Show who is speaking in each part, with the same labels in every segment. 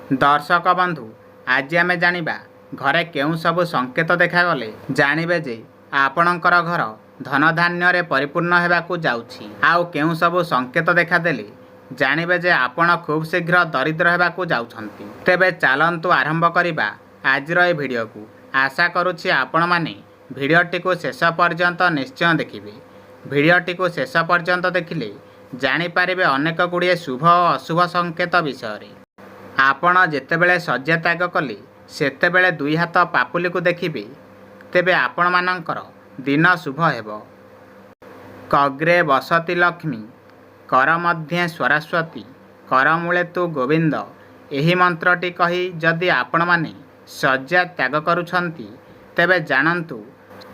Speaker 1: दर्शक बंधु आज आम जानिबा घरे केउं सबु संकेत देखागले जानिबे जे आपणकर घर धन धान्य परिपूर्ण हेबाकु जाउछि। आउ केउं सबु संकेत देखादेले जानिबे जे आपण खूब शीघ्र दरिद्र हेबाकु जाउछंती। तेबे चालंतु आरंभ करिबा आजिर ए भिडियो को। आशा करुछि आपण माने भिडियोटी को शेष पर्यंत निश्चय देखिबे। भिडियोटी को शेष पर्यंत देखिले जानि पारिबे अनेक गुड़िए शुभ और अशुभ संकेत विषय। आपण जेतेबेले शଯ୍ୟା त्याग कले सेतेबेले दुई हाथ पापुली को देखिबे तेबे आपण मानकर दिन शुभ हेबो। कग्रे बसती लक्ष्मी कर मध्ये सरस्वती कर मूले तु गोविंद एही मंत्रटी कही जदि आपण माने शଯ୍ୟା त्याग करुछंती तेबे जानंतु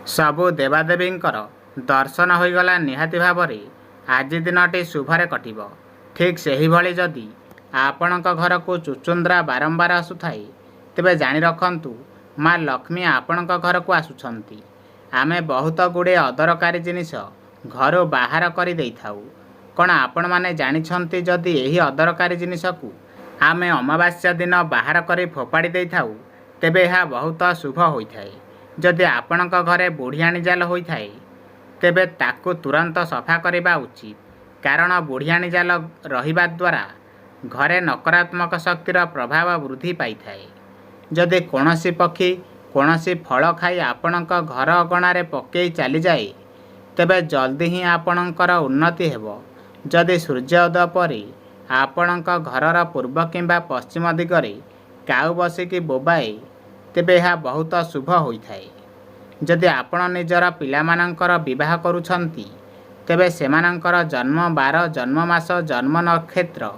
Speaker 1: सबु देवादेवींकर दर्शन होइगला। निहाती भावरे आज दिनटी शुभरे कटिबो। ठीक सेही भली जदि आपणक घर को चुचुंद्रा बारंबार आसुथाए तेबे जानि रखंतु माँ लक्ष्मी आपणक घर को आसुछंती। आमे बहुत गुड़े अदरकारी जिनिस घर बाहर करि देइथाउ। कण आपण माने जानिछंती जदि एही अदरकारी जिनिस को आमे अमावास्या दिन बाहर करि फोपाड़ी देइथाउ तेबे यह बहुत शुभ होइथाए। जदि आपणक घरे बुढ़ियाणी जाल होइथाए तेबे ताकु तुरंत सफा करिबा उचित, कारण बुढ़ियाणी जाल रहिबा द्वारा घरे नकारात्मक शक्तिर प्रभाव वृद्धि पाई थाए। जदि कौनसी पक्षी कौनसी फल खाई आपणक घर अगणार पकई चली जाए तेबे जल्दी ही आपणकर उन्नति हेबो। जदि सूर्योदय पर आपणक घरर पूर्व किंबा पश्चिम दिगरे काऊ बसिकी बोबाए तेबे यह बहुत शुभ होइथाए। जदि आपण निजर पिलामानंकर विवाह करुछंती तेबे सेमानंकर जन्म बार जन्म मास जन्म नक्षत्र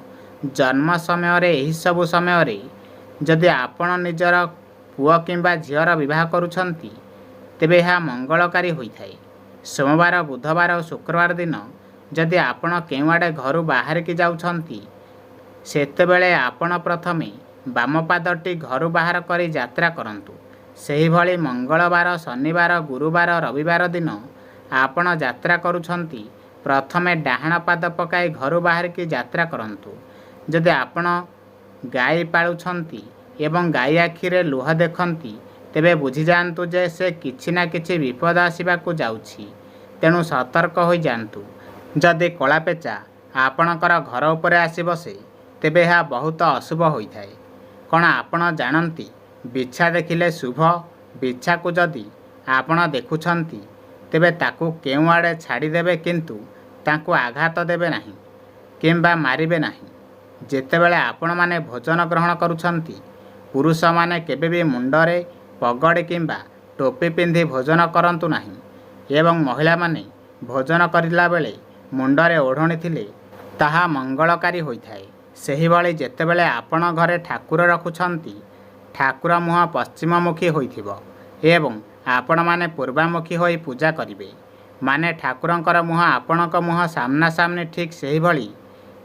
Speaker 1: जन्म समय एही सबु समय जदि आपण निजर पुआ किंबा झीर विवाह करुछंती तेबे यह मंगलकारी होइथाए। सोमवार बुधवार और शुक्रवार दिन जदि आपण केउआडे घर बाहर की जाउछंती सेतेबेले आपण प्रथमे बाम पादटी घर बाहर करी यात्रा करंतु। सेही भली मंगलवार शनिवार गुरुवार रविवार दिन आपण यात्रा करुछंती प्रथमे डाहाण पाद पकाई घर बाहर की यात्रा करंतु। जदि आपण गाई पालुछंती एवं गाई आखिरे लुह देखंती तेबे बुझी जांतु जे से किछि ना किछि विपद आसीबाकु जाउछि, तेणु सतर्क होई जांतु। जदि कलापेचा आपणकर घर उपरे आसी बसे तेबे यह बहुत अशुभ होइथाए। कण आपण जानंती बिछा देखिले शुभ। बिछा को जदि आपण देखुछंती तेबे ताकू केउ आड़े छाड़ी देबे, किंतु ताकू आघात देबे नाही किंबा मारिबे नाही। जेतेबेले आपण माने भोजन ग्रहण करुछंती पुरुष माने केबे भी मुंडरे पगड़ी किंबा टोपी पिंधि भोजन करंतु नाही एवं महिला माने भोजन करिला बेले मुंडरे ओढ़णी थिले ताहा मंगलकारी होइथाए। सेही भली जेतेबेले आपण घरे ठाकुर रखुछंती ठाकुर मुह पश्चिममुखी होइथिबो एवं आपण माने पूर्वामुखी होई पूजा करिवे। माने ठाकुरंकर मुह आपणक मुह सामना सामने ठीक सेही भली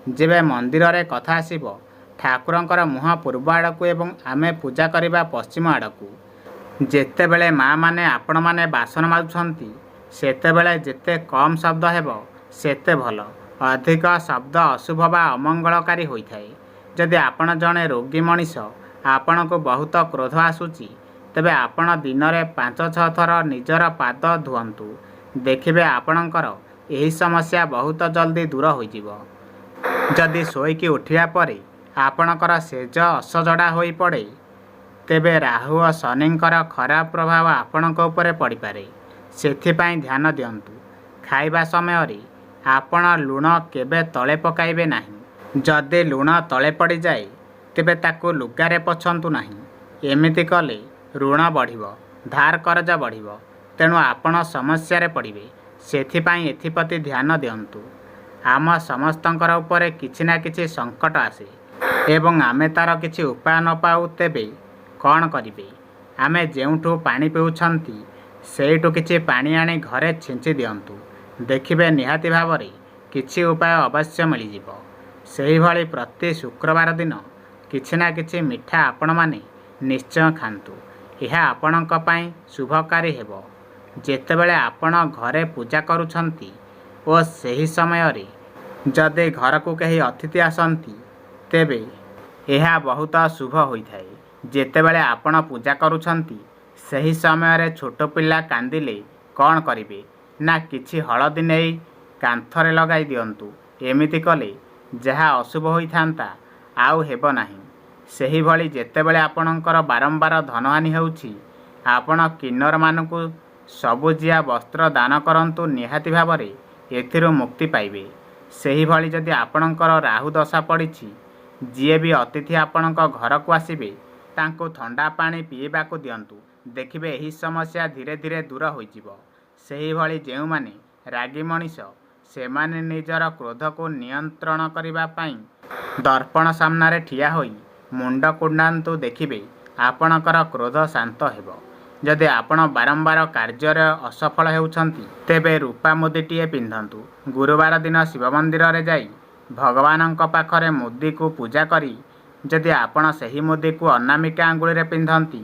Speaker 1: जेबे मंदिर रे कथा आसीबो ठाकुरंकर मुह पूर्व आड़कू एवं आमे पूजा करिबा पश्चिम आड़कू। जेतेबेले माँ माने आपण माने बासन माजुछंती सेतेबेले जेते कम शब्द हेबो सेते भल। अधिक शब्द अशुभ बा अमंगलकारी होइथाए। जदि आपण जणे रोगी मनीष आपण को बहुत क्रोध आसुची तेबे आपण दिन रे 5-6 थर निजर पाद धुअंतु। देखिबे आपणकर एही समस्या बहुत जल्दी दूर होइजिवो। जदि शोईकी उठिया परे आपणकर सेज असजड़ा होई पड़े तेबे राहु और शनिंकर खराब प्रभाव आपणक उपरे पड़ी पारे। सेथिपाई ध्यान दियंतु। खाइबा समय रे आपण लुण केबे तले पकाइबे नाही। जदि लुण तले पड़ी जाए तेबे ताकू लुगारे पछंतु नाही। एमिति कले ऋण बढ़िबो, धार करज बढ़िबो, तेणु आपण समस्या रे पड़िबे। सेथिपाई एथिपति ध्यान दियंतु। आम समस्तंकर उपरे किछि ना किछि संकट आसे एवं आमे तार किछि उपाय न पाऊ तेबे कौन करिबे। आमे जेउठू पानी पिउछंती सेइठू किछि पानी आनी घरे छिंची दियंतु। देखिबे निहाती भावरे किछि उपाय अवश्य मिल जिवो। सेही भली प्रति शुक्रवार दिन किछि ना किछि मिठा आपण माने निश्चय खांतु। यह आपणक पई शुभकारी हेबो। जेतेबेले आपण घरे पूजा करुछंती ओ सेही समय रे जदि घर को कहीं अतिथि आसंती तेबे ଏହା ବହୁତ ଶୁଭ ହୋଇଥାଏ। ଯେତେବେଳେ ଆପଣ ପୂଜା କରୁଛନ୍ତି ସେହି ସମୟରେ ଛୋଟ ପିଲା କାନ୍ଦିଲେ କ'ଣ କରିବେ ନା କିଛି ହଳଦୀ ନେଇ କାନ୍ଥରେ ଲଗାଇ ଦିଅନ୍ତୁ। ଏମିତି କଲେ ଯାହା ଅଶୁଭ ହୋଇଥାନ୍ତା ଆଉ ହେବ ନାହିଁ। ସେହିଭଳି ଯେତେବେଳେ ଆପଣଙ୍କର ବାରମ୍ବାର ଧନହାନି ହେଉଛି ଆପଣ କିନ୍ନରମାନଙ୍କୁ ସବୁଜିଆ ବସ୍ତ୍ର ଦାନ କରନ୍ତୁ, ନିହାତି ଭାବରେ ଏଥିରୁ ମୁକ୍ତି ପାଇବେ। ସେହିଭଳି ଯଦି ଆପଣଙ୍କର ରାହୁ ଦଶା ପଡ଼ିଛି, ଯିଏ ବି ଅତିଥି ଆପଣଙ୍କ ଘରକୁ ଆସିବେ ତାଙ୍କୁ ଥଣ୍ଡା ପାଣି ପିଇବାକୁ ଦିଅନ୍ତୁ। ଦେଖିବେ ଏହି ସମସ୍ୟା ଧୀରେ ଧୀରେ ଦୂର ହୋଇଯିବ। ସେହିଭଳି ଯେଉଁମାନେ ରାଗି ମଣିଷ ସେମାନେ ନିଜର କ୍ରୋଧକୁ ନିୟନ୍ତ୍ରଣ କରିବା ପାଇଁ ଦର୍ପଣ ସାମ୍ନାରେ ଠିଆ ହୋଇ ମୁଣ୍ଡ କୁଣ୍ଡାନ୍ତୁ, ଦେଖିବେ ଆପଣଙ୍କର କ୍ରୋଧ ଶାନ୍ତ ହେବ। ଯଦି ଆପଣ ବାରମ୍ବାର କାର୍ଯ୍ୟରେ ଅସଫଳ ହେଉଛନ୍ତି ତେବେ ରୂପା ମୁଦିଟିଏ ପିନ୍ଧନ୍ତୁ। ଗୁରୁବାର ଦିନ ଶିବ ମନ୍ଦିରରେ ଯାଇ ଭଗବାନଙ୍କ ପାଖରେ ମୁଦିକୁ ପୂଜା କରି ଯଦି ଆପଣ ସେହି ମୁଦିକୁ ଅନାମିକା ଆଙ୍ଗୁଳିରେ ପିନ୍ଧନ୍ତି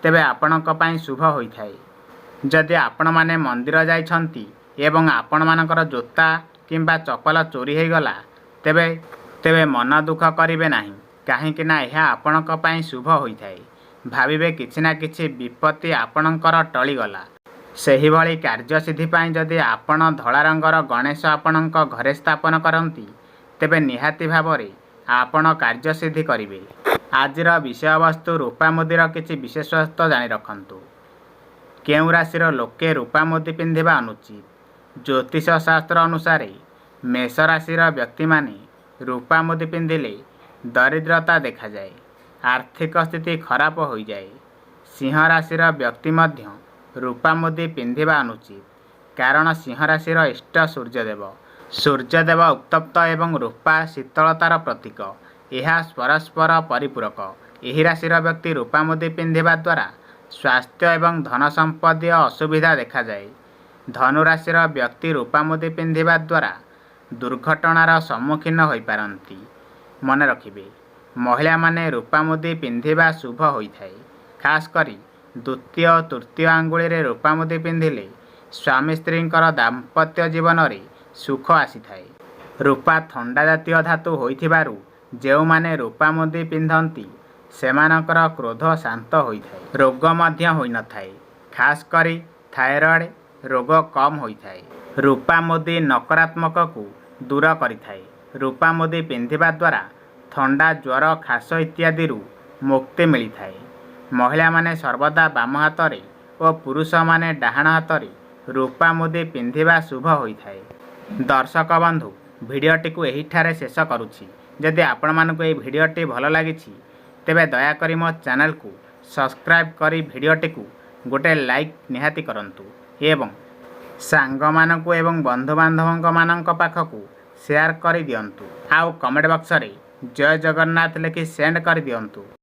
Speaker 1: ତେବେ ଆପଣଙ୍କ ପାଇଁ ଶୁଭ ହୋଇଥାଏ। ଯଦି ଆପଣମାନେ ମନ୍ଦିର ଯାଇଛନ୍ତି ଏବଂ ଆପଣମାନଙ୍କର ଜୋତା କିମ୍ବା ଚପଲ ଚୋରି ହୋଇଗଲା ତେବେ ମନ ଦୁଃଖ କରିବେ ନାହିଁ, କାହିଁକି ନା ଏହା ଆପଣଙ୍କ ପାଇଁ ଶୁଭ ହୋଇଥାଏ। ଭାବିବେ କିଛି ନା କିଛି ବିପତ୍ତି ଆପଣଙ୍କର ଟଳିଗଲା। ସେହିଭଳି କାର୍ଯ୍ୟସିଦ୍ଧି ପାଇଁ ଯଦି ଆପଣ ଧଳା ରଙ୍ଗର ଗଣେଶ ଆପଣଙ୍କ ଘରେ ସ୍ଥାପନ କରନ୍ତି ତେବେ ନିହାତି ଭାବରେ ଆପଣ କାର୍ଯ୍ୟସିଦ୍ଧି କରିବେ। ଆଜିର ବିଷୟବସ୍ତୁ ରୂପା ମୁଦିର କିଛି ବିଶେଷତ୍ୱ ଜାଣି ରଖନ୍ତୁ। କେଉଁ ରାଶିର ଲୋକେ ରୂପା ମୁଦି ପିନ୍ଧିବା ଅନୁଚିତ? ଜ୍ୟୋତିଷ ଶାସ୍ତ୍ର ଅନୁସାରେ ମେଷ ରାଶିର ବ୍ୟକ୍ତିମାନେ ରୂପା ମୁଦି ପିନ୍ଧିଲେ ଦରିଦ୍ରତା ଦେଖାଯାଏ, ଆର୍ଥିକ ସ୍ଥିତି ଖରାପ ହୋଇଯାଏ। ସିଂହ ରାଶିର ବ୍ୟକ୍ତି ମଧ୍ୟ ରୂପା ମୁଦି ପିନ୍ଧିବା ଅନୁଚିତ, କାରଣ ସିଂହ ରାଶିର ଇଷ୍ଟ ସୂର୍ଯ୍ୟଦେବ। ସୂର୍ଯ୍ୟଦେବ ଉତ୍ତପ୍ତ ଏବଂ ରୂପା ଶୀତଳତାର ପ୍ରତୀକ। ଏହା ପରସ୍ପର ପରିପୂରକ। ଏହି ରାଶିର ବ୍ୟକ୍ତି ରୂପା ମୁଦି ପିନ୍ଧିବା ଦ୍ୱାରା ସ୍ୱାସ୍ଥ୍ୟ ଏବଂ ଧନ ସମ୍ପଦୀୟ ଅସୁବିଧା ଦେଖାଯାଏ। ଧନୁ ରାଶିର ବ୍ୟକ୍ତି ରୂପା ମୁଦି ପିନ୍ଧିବା ଦ୍ୱାରା ଦୁର୍ଘଟଣାର ସମ୍ମୁଖୀନ ହୋଇପାରନ୍ତି। ମନେ ରଖିବେ, ମହିଳାମାନେ ରୂପା ମୁଦି ପିନ୍ଧିବା ଶୁଭ ହୋଇଥାଏ। ଖାସ୍ କରି ଦ୍ୱିତୀୟ ଓ ତୃତୀୟ ଆଙ୍ଗୁଳିରେ ରୂପା ମୁଦି ପିନ୍ଧିଲେ ସ୍ୱାମୀ ସ୍ତ୍ରୀଙ୍କର ଦାମ୍ପତ୍ୟ ଜୀବନରେ ସୁଖ ଆସିଥାଏ। ରୂପା ଥଣ୍ଡା ଜାତୀୟ ଧାତୁ ହୋଇଥିବାରୁ ଯେଉଁମାନେ ରୂପା ମୁଦି ପିନ୍ଧନ୍ତି ସେମାନଙ୍କର କ୍ରୋଧ ଶାନ୍ତ ହୋଇଥାଏ, ରୋଗ ମଧ୍ୟ ହୋଇନଥାଏ। ଖାସ୍ କରି ଥାଇରଏଡ୍ ରୋଗ କମ୍ ହୋଇଥାଏ। ରୂପା ମୁଦି ନକାରାତ୍ମକକୁ ଦୂର କରିଥାଏ। ରୂପା ମୁଦି ପିନ୍ଧିବା ଦ୍ୱାରା ଥଣ୍ଡା, ଜ୍ୱର, ଖାସ ଇତ୍ୟାଦିରୁ ମୁକ୍ତି ମିଳିଥାଏ। ମହିଳାମାନେ ସର୍ବଦା ବାମ ହାତରେ ଓ ପୁରୁଷମାନେ ଡାହାଣ ହାତରେ ରୂପା ମୁଦି ପିନ୍ଧିବା ଶୁଭ ହୋଇଥାଏ। ଦର୍ଶକ ବନ୍ଧୁ, ଭିଡ଼ିଓଟିକୁ ଏହିଠାରେ ଶେଷ କରୁଛି। ଯଦି ଆପଣମାନଙ୍କୁ ଏହି ଭିଡ଼ିଓଟି ଭଲ ଲାଗିଛି ତେବେ ଦୟାକରି ମୋ ଚ୍ୟାନେଲକୁ ସବସ୍କ୍ରାଇବ୍ କରି ଭିଡ଼ିଓଟିକୁ ଗୋଟେ ଲାଇକ୍ ନିହାତି କରନ୍ତୁ ଏବଂ ସାଙ୍ଗମାନଙ୍କୁ ଏବଂ ବନ୍ଧୁବାନ୍ଧବମାନଙ୍କ ପାଖକୁ ସେୟାର କରିଦିଅନ୍ତୁ। ଆଉ କମେଣ୍ଟ ବକ୍ସରେ ଜୟ ଜଗନ୍ନାଥ ଲେଖି ସେଣ୍ଡ କରିଦିଅନ୍ତୁ।